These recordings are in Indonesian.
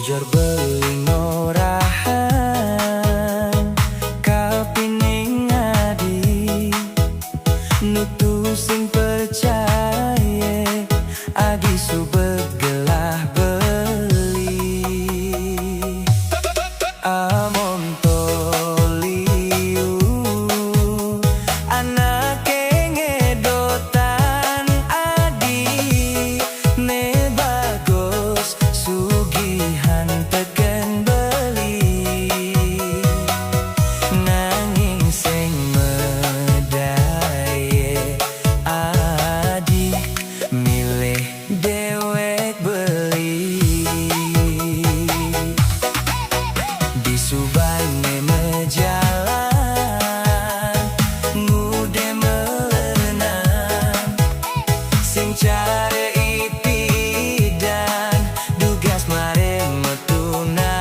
Jujur beling orahan kapining adi nutu sing percaya adi su begelah beli amon toliu anak ngedotan adi ne bagus sugihan teken beli nanging sing medaye adi milih dewek beli di subane mejalan ngude melenang sing care ipidan dugas mare metunangan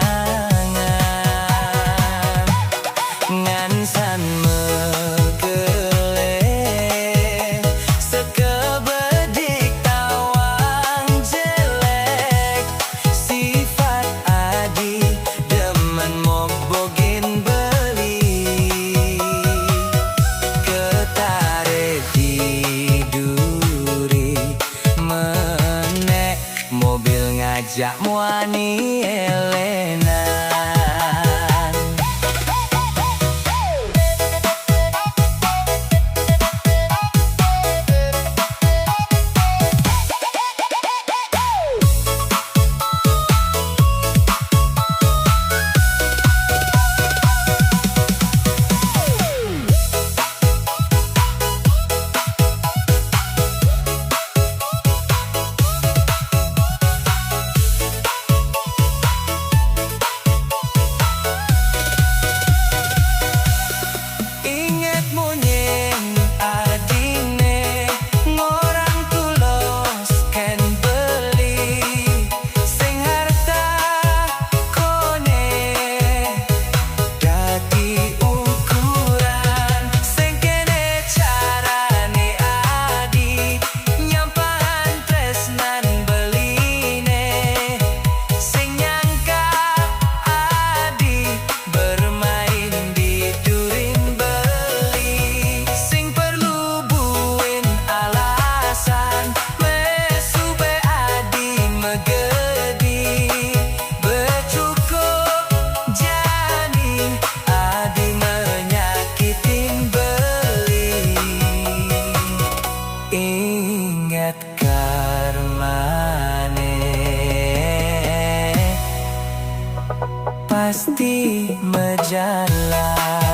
ngansan megele sekebedik tawang jelek sifat adi demen mobogin beli ketare tiduri menek mobil ngajak muani elenan ingat karmane pasti menjalan.